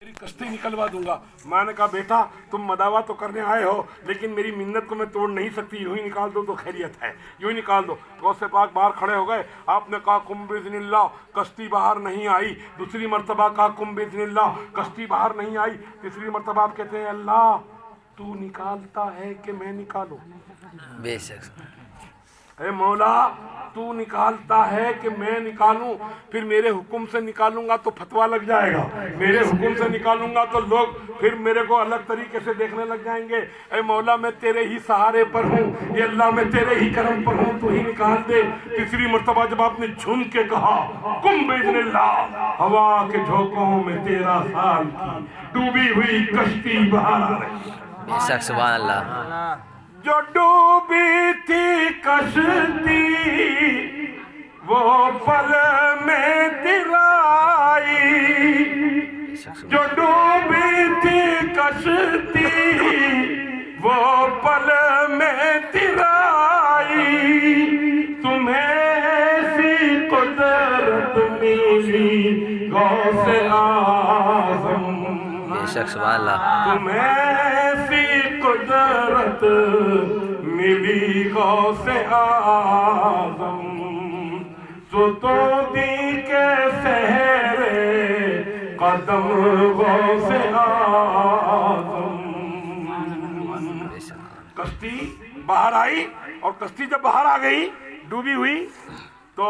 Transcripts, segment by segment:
मेरी कश्ती निकलवा दूंगा। माँ ने कहा बेटा तुम मदावा तो करने आए हो, लेकिन मेरी मिन्नत को मैं तोड़ नहीं सकती, यूं ही निकाल दो तो खैरियत है, यूं ही निकाल दो। गौसे पाक बाहर खड़े हो गए। आपने कहा कुम बिज़निल्लाह, कश्ती बाहर नहीं आई। दूसरी मरतबा कहा कुम बिज़निल्लाह, कश्ती बाहर नहीं आई। तीसरी मरतबा आप कहते हैं अल्लाह तू निकालता है कि मैं निकालूं? बेशक। ए मौला तू निकालता है कि मैं निकालूं? फिर मेरे हुक्म से निकालूंगा तो फतवा लग जाएगा, मेरे हुक्म से निकालूंगा तो लोग फिर मेरे को अलग तरीके से देखने लग जाएंगे। ए मौला मैं तेरे ही सहारे पर हूँ, ये अल्लाह मैं तेरे ही करम पर हूँ, तू ही निकाल दे। तीसरी मर्तबा जब आपने झूम के कहा कुम बिज़निल्लाह, हवा के झोंकों में 13 साल की डूबी हुई कश्ती बाहर आ रही। बेशक सुभान अल्लाह। जो डूबी थी कश्ती वो पल में तिराई, जो डूबी थी कश्ती वो पल में तिराई। तुम्हें ऐसी कुदरत मिली गौसे आज़म, बेशक सुभान अल्लाह। तुम्हें ऐसी कुदरत मिली गौसे आज़म, तो दी के सहरे कदम गौसे आज़म। कश्ती बाहर आई, और कश्ती जब बाहर आ गई डूबी हुई, तो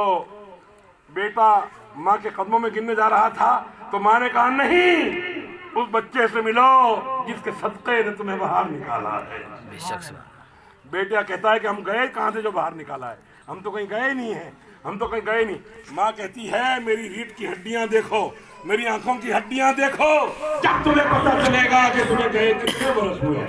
बेटा माँ के कदमों में गिरने जा रहा था, तो माँ ने कहा नहीं, उस बच्चे से मिलो जिसके सदक़े ने तुम्हें बाहर निकाला है। बेशक। बेटा कहता है कि हम गए कहाँ से जो बाहर निकाला है? हम तो कहीं गए नहीं हैं, हम तो कहीं गए नहीं। माँ कहती है मेरी रीढ़ की हड्डियाँ देखो, मेरी आंखों की हड्डियाँ देखो, जब तुम्हें पता चलेगा कि तुम्हें गए कितने बरस हुए।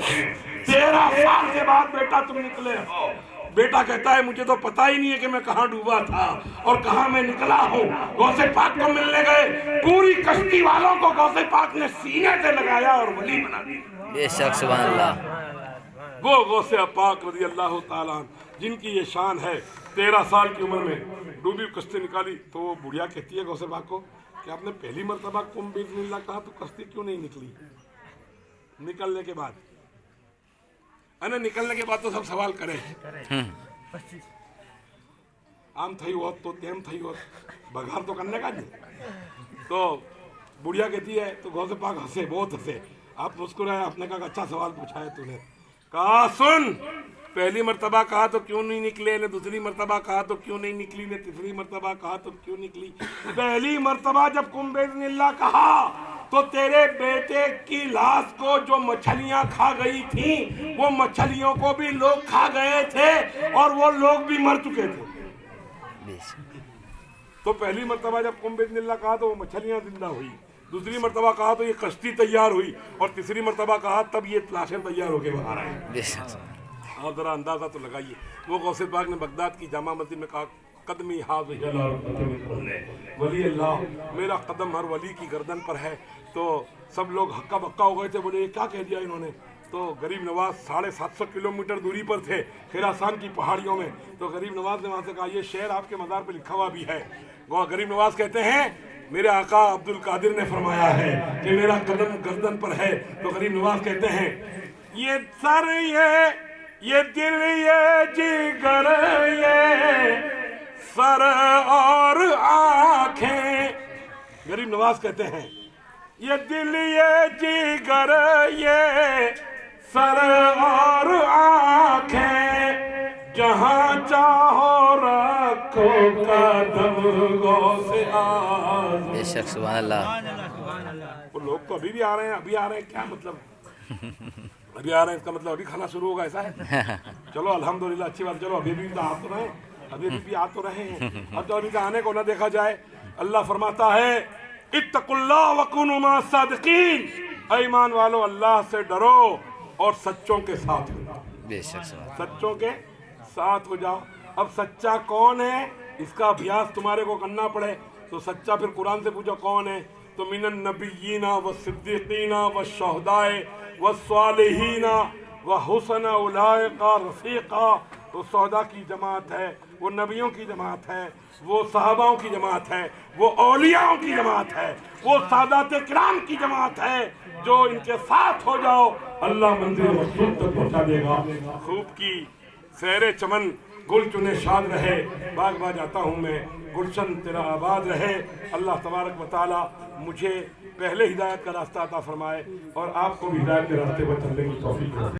13 साल के बाद बेटा तुम निकले हो। बेटा कहता है मुझे तो पता ही नहीं है कि मैं कहाँ डूबा था और कहाँ मैं निकला हूँ। गौसे पाक को मिलने गए, पूरी कश्ती वालों को गौसे पाक ने सीने से लगाया और वली बना दिया। बेशक सुभान अल्लाह। वो गौसे पाक रज़ी अल्लाह ताला अन्हु जिनकी ये शान है, 13 साल की उम्र में डूबी कश्ती निकाली। तो वो बुढ़िया कहती है गौसे पाक को कि आपने पहली मरतबा कुम बिज़निल्लाह कहा तो कश्ती क्यों नहीं निकली? निकलने के बाद निकलने के बाद तो सब सवाल करे आम थई होत तो तेम थई होत, बघार तो करने का नहीं। तो बुढ़िया कहती है, तो गौसे पाक हंसे, बहुत हंसे। आप मुस्कुराए, आपने कहा अच्छा सवाल पूछा है तूने। कहा सुन, पहली मर्तबा कहा तो क्यों नहीं निकले, ने दूसरी मर्तबा कहा तो क्यों नहीं निकली, ने तीसरी मर्तबा कहा तो क्यों निकली? पहली मर्तबा जब कुम बिज़निल्लाह कहा तो तेरे बेटे की लाश को जो मछलियां खा गई थी, वो मछलियों को भी लोग खा गए थे और वो लोग भी मर चुके थे। तो पहली मर्तबा जब कुम बिज़निल्लाह कहा तो वो मछलियां जिंदा हुई, दूसरी मर्तबा कहा तो ये कश्ती तैयार हुई, और तीसरी मर्तबा कहा तब ये लाशें तैयार होके बाहर आई। आप जरा अंदाजा तो लगाइए। वो गौसे पाक ने बगदाद की जामा मस्जिद में कहा कदमी हाज़िर वली अल्लाह, मेरा कदम हर वली की गर्दन पर है। तो सब लोग हक्का बक्का हो गए थे, बोले ये क्या कह दिया इन्होंने। तो गरीब नवाज 750 किलोमीटर दूरी पर थे, खिरासान की पहाड़ियों में। तो गरीब नवाज ने वहाँ से कहा ये शेर आपके मज़ार पर लिखा हुआ भी है। गरीब नवाज कहते हैं मेरे आका अब्दुल कादिर ने फरमाया है कि मेरा कदम गर्दन पर है। तो गरीब नवाज कहते हैं ये सर ये दिल ये जिगर ये सर और आंखें। गरीब नवाज कहते हैं ये दिल ये जिगर ये सर और आंखें, जहाँ चाहो रखो कदम गौसे आज़म। बेशक सुभान अल्लाह। वो लोग तो अभी भी आ रहे हैं, अभी आ रहे हैं, क्या मतलब अभी आ रहे हैं, इसका मतलब अभी खाना शुरू होगा ऐसा है? चलो अल्हम्दुलिल्लाह, अच्छी बात। चलो अभी भी तो आ तो रहे हैं, अभी भी आ तो रहे हैं। अब तो अभी आने को ना देखा जाए। अल्लाह फरमाता है इत्तकुल्लाह वकुनू मअस सादिकीन, ईमान वालों अल्लाह से डरो और सच्चों के साथ हो जाओ। बेशक सच्चों के साथ हो जाओ। अब सच्चा कौन है, इसका अभ्यास तुम्हारे को करना पड़े। तो सच्चा फिर कुरान से पूछो कौन है, तो मिनन नबिय्यीना व सिद्दीकीना व शुहदाए व स्वालिहीना व हुस्न उलाइका रफीका। तो सौदा की जमात है, وہ نبیوں کی جماعت ہے، وہ صحاباؤں کی جماعت ہے، وہ اولیاؤں کی جماعت ہے، وہ سادات کرام کی جماعت ہے، جو ان کے ساتھ ہو جاؤ اللہ منزل مقصود تک پہنچا دے گا۔ خوب کی سیر چمن گل چنے شاد رہے، باغ باغ جاتا ہوں میں، گلشن تیرا آباد رہے۔ اللہ تبارک و تعالی مجھے پہلے ہدایت کا راستہ عطا فرمائے اور آپ کو بھی ہدایت کے راستے پر چلنے کی توفیق دے۔